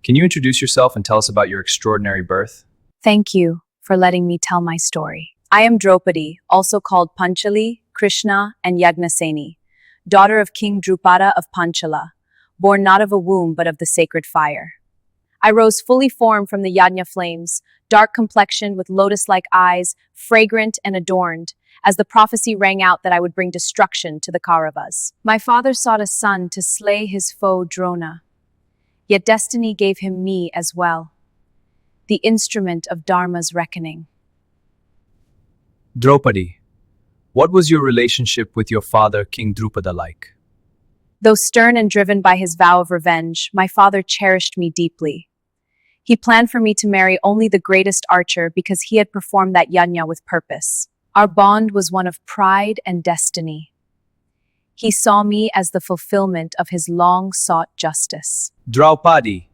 Can you introduce yourself and tell us about your extraordinary birth? Thank you for letting me tell my story. I am Draupadi, also called Panchala, Krishna, and Yagnaseni, daughter of King Drupada of Panchala, born not of a womb but of the sacred fire. I rose fully formed from the yajna flames, dark complexioned with lotus-like eyes, fragrant and adorned, as the prophecy rang out that I would bring destruction to the Kauravas. My father sought a son to slay his foe Drona, yet destiny gave him me as well, the instrument of Dharma's reckoning. Draupadi, what was your relationship with your father, King Drupada, like? Though stern and driven by his vow of revenge, my father cherished me deeply. He planned for me to marry only the greatest archer because he had performed that yajna with purpose. Our bond was one of pride and destiny. He saw me as the fulfillment of his long-sought justice. Draupadi,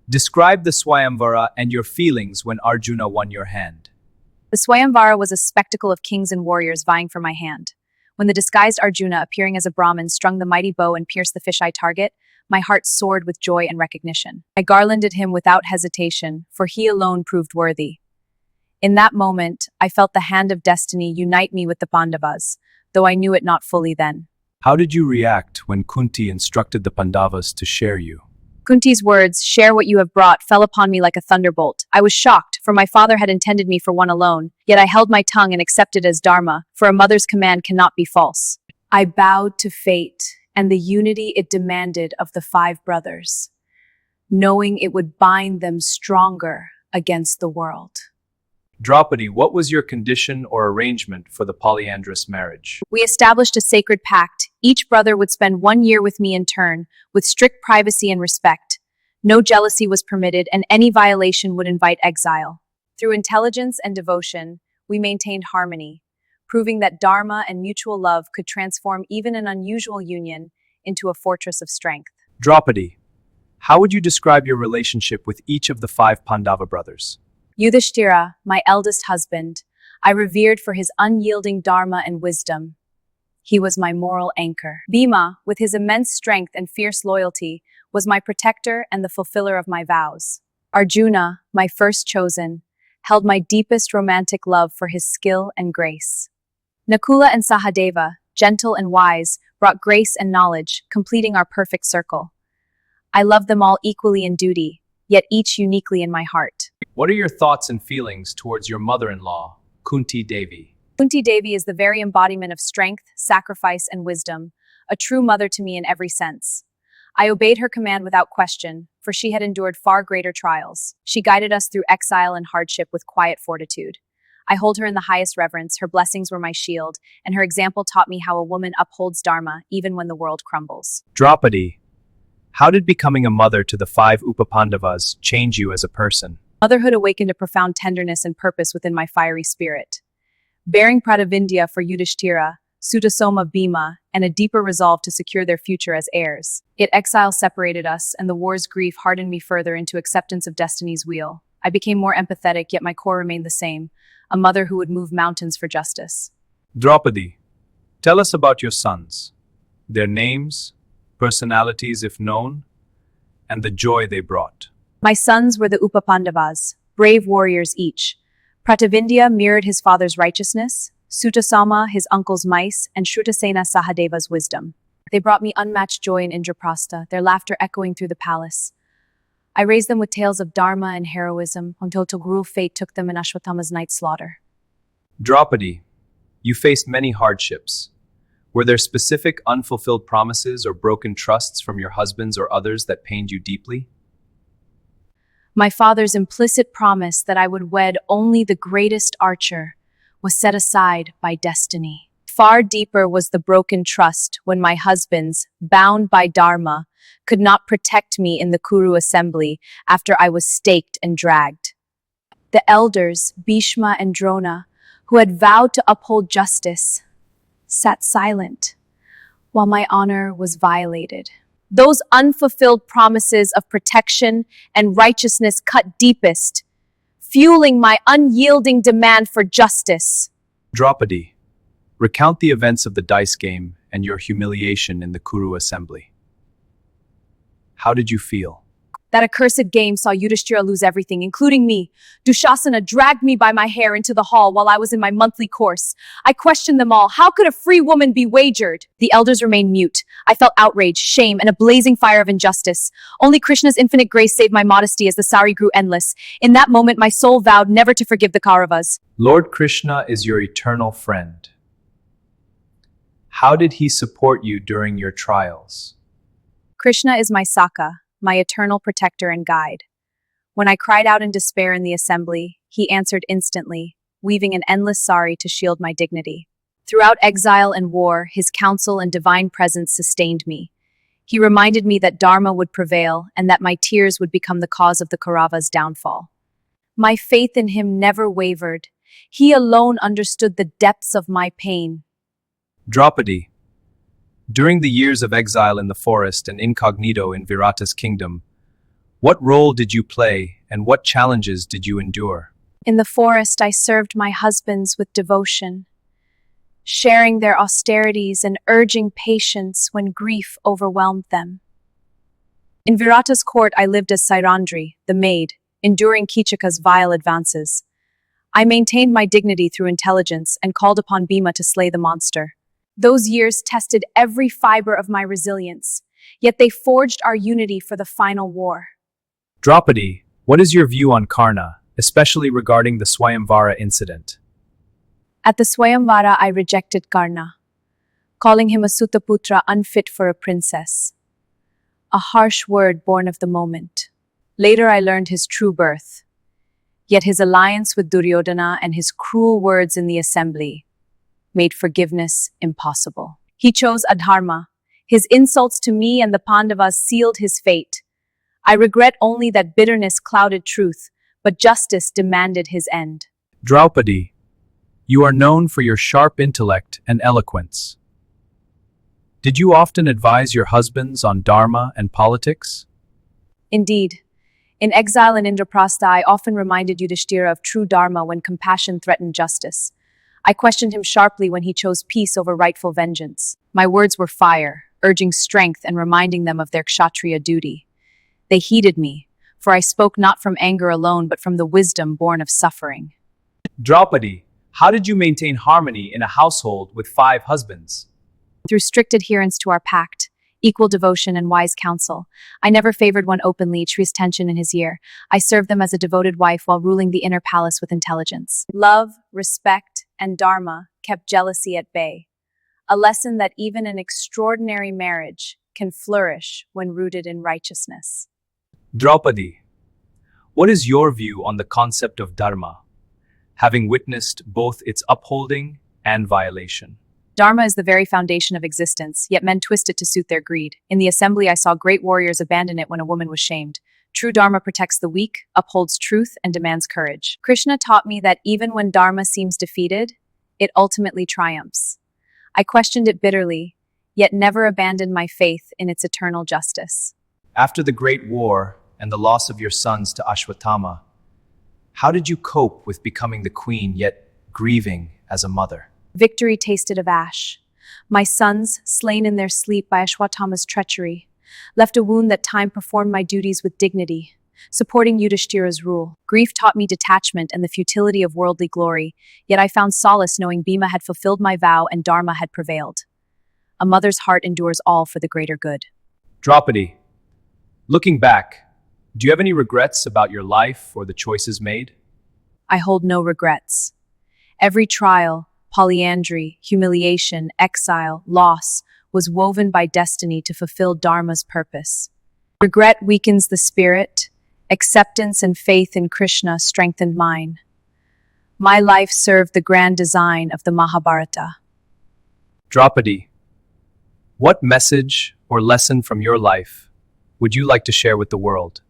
describe the swayamvara and your feelings when Arjuna won your hand. The swayamvara was a spectacle of kings and warriors vying for my hand. When the disguised Arjuna, appearing as a Brahmin, strung the mighty bow and pierced the fisheye target, my heart soared with joy and recognition. I garlanded him without hesitation, for he alone proved worthy. In that moment, I felt the hand of destiny unite me with the Pandavas, though I knew it not fully then. How did you react when Kunti instructed the Pandavas to share you? Kunti's words, "Share what you have brought," fell upon me like a thunderbolt. I was shocked, for my father had intended me for one alone, yet I held my tongue and accepted as Dharma, for a mother's command cannot be false. I bowed to fate and the unity it demanded of the 5 brothers, knowing it would bind them stronger against the world. Draupadi, what was your condition or arrangement for the polyandrous marriage? We established a sacred pact. Each brother would spend 1 year with me in turn, with strict privacy and respect. No jealousy was permitted, and any violation would invite exile. Through intelligence and devotion, we maintained harmony, proving that Dharma and mutual love could transform even an unusual union into a fortress of strength. Draupadi, how would you describe your relationship with each of the 5 Pandava brothers? Yudhisthira, my eldest husband, I revered for his unyielding dharma and wisdom. He was my moral anchor. Bhima, with his immense strength and fierce loyalty, was my protector and the fulfiller of my vows. Arjuna, my first chosen, held my deepest romantic love for his skill and grace. Nakula and Sahadeva, gentle and wise, brought grace and knowledge, completing our perfect circle. I loved them all equally in duty, yet each uniquely in my heart. What are your thoughts and feelings towards your mother-in-law, Kunti Devi? Kunti Devi is the very embodiment of strength, sacrifice, and wisdom, a true mother to me in every sense. I obeyed her command without question, for she had endured far greater trials. She guided us through exile and hardship with quiet fortitude. I hold her in the highest reverence, her blessings were my shield, and her example taught me how a woman upholds Dharma even when the world crumbles. Draupadi, how did becoming a mother to the 5 Upapandavas change you as a person? Motherhood awakened a profound tenderness and purpose within my fiery spirit. Bearing Pratavindya for Yudhisthira, Sutasoma Bhima, and a deeper resolve to secure their future as heirs. Yet exile separated us, and the war's grief hardened me further into acceptance of destiny's wheel. I became more empathetic, yet my core remained the same, a mother who would move mountains for justice. Draupadi, tell us about your sons, their names, personalities if known, and the joy they brought. My sons were the Upapandavas, brave warriors each. Pratavindya mirrored his father's righteousness, Sutasama his uncle's mice, and Shrutasena Sahadeva's wisdom. They brought me unmatched joy in Indraprastha, their laughter echoing through the palace. I raised them with tales of Dharma and heroism until cruel fate took them in Ashwatthama's night slaughter. Draupadi, you faced many hardships. Were there specific unfulfilled promises or broken trusts from your husbands or others that pained you deeply? My father's implicit promise that I would wed only the greatest archer was set aside by destiny. Far deeper was the broken trust when my husbands, bound by Dharma, could not protect me in the Kuru assembly after I was staked and dragged. The elders, Bhishma and Drona, who had vowed to uphold justice, sat silent while my honor was violated. Those unfulfilled promises of protection and righteousness cut deepest, fueling my unyielding demand for justice. Draupadi, recount the events of the dice game and your humiliation in the Kuru assembly. How did you feel? That accursed game saw Yudhisthira lose everything, including me. Dushasana dragged me by my hair into the hall while I was in my monthly course. I questioned them all. How could a free woman be wagered? The elders remained mute. I felt outrage, shame, and a blazing fire of injustice. Only Krishna's infinite grace saved my modesty as the sari grew endless. In that moment, my soul vowed never to forgive the Kauravas. Lord Krishna is your eternal friend. How did he support you during your trials? Krishna is my Saka, my eternal protector and guide. When I cried out in despair in the assembly, he answered instantly, weaving an endless sari to shield my dignity. Throughout exile and war, his counsel and divine presence sustained me. He reminded me that Dharma would prevail and that my tears would become the cause of the Kauravas' downfall. My faith in him never wavered. He alone understood the depths of my pain. Draupadi, during the years of exile in the forest and incognito in Virata's kingdom, what role did you play and what challenges did you endure? In the forest, I served my husbands with devotion, sharing their austerities and urging patience when grief overwhelmed them. In Virata's court, I lived as Sairandri, the maid, enduring Kichaka's vile advances. I maintained my dignity through intelligence and called upon Bhima to slay the monster. Those years tested every fiber of my resilience, yet they forged our unity for the final war. Draupadi, what is your view on Karna, especially regarding the swayamvara incident? At the swayamvara, I rejected Karna, calling him a Sutaputra unfit for a princess. A harsh word born of the moment. Later I learned his true birth. Yet his alliance with Duryodhana and his cruel words in the assembly made forgiveness impossible. He chose adharma. His insults to me and the Pandavas sealed his fate. I regret only that bitterness clouded truth, but justice demanded his end. Draupadi, you are known for your sharp intellect and eloquence. Did you often advise your husbands on dharma and politics? Indeed. In exile in Indraprastha, I often reminded Yudhisthira of true dharma when compassion threatened justice. I questioned him sharply when he chose peace over rightful vengeance. My words were fire, urging strength and reminding them of their kshatriya duty. They heeded me, for I spoke not from anger alone, but from the wisdom born of suffering. Draupadi, how did you maintain harmony in a household with 5 husbands? Through strict adherence to our pact, equal devotion, and wise counsel. I never favored one openly, trees tension in his ear. I served them as a devoted wife while ruling the inner palace with intelligence. Love, respect, and dharma kept jealousy at bay. A lesson that even an extraordinary marriage can flourish when rooted in righteousness. Draupadi, what is your view on the concept of dharma, having witnessed both its upholding and violation? Dharma is the very foundation of existence, yet men twist it to suit their greed. In the assembly, I saw great warriors abandon it when a woman was shamed. True Dharma protects the weak, upholds truth, and demands courage. Krishna taught me that even when Dharma seems defeated, it ultimately triumphs. I questioned it bitterly, yet never abandoned my faith in its eternal justice. After the Great War and the loss of your sons to Ashwatthama, how did you cope with becoming the queen yet grieving as a mother? Victory tasted of ash. My sons, slain in their sleep by Ashwatthama's treachery, left a wound that time performed my duties with dignity, supporting Yudhisthira's rule. Grief taught me detachment and the futility of worldly glory, yet I found solace knowing Bhima had fulfilled my vow and Dharma had prevailed. A mother's heart endures all for the greater good. Draupadi, looking back, do you have any regrets about your life or the choices made? I hold no regrets. Every trial, polyandry, humiliation, exile, loss, was woven by destiny to fulfill Dharma's purpose. Regret weakens the spirit, acceptance and faith in Krishna strengthened mine. My life served the grand design of the Mahabharata. Draupadi, what message or lesson from your life would you like to share with the world,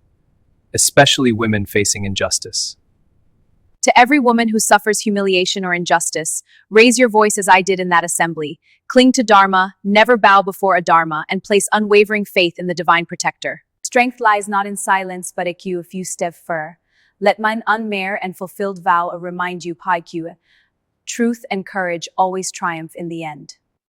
especially women facing injustice? To every woman who suffers humiliation or injustice, raise your voice as I did in that assembly. Cling to Dharma, never bow before a Dharma, and place unwavering faith in the divine protector. Strength lies not in silence, but a few step fur. Let mine unmare and fulfilled vow remind you, Pai Q. Truth and courage always triumph in the end.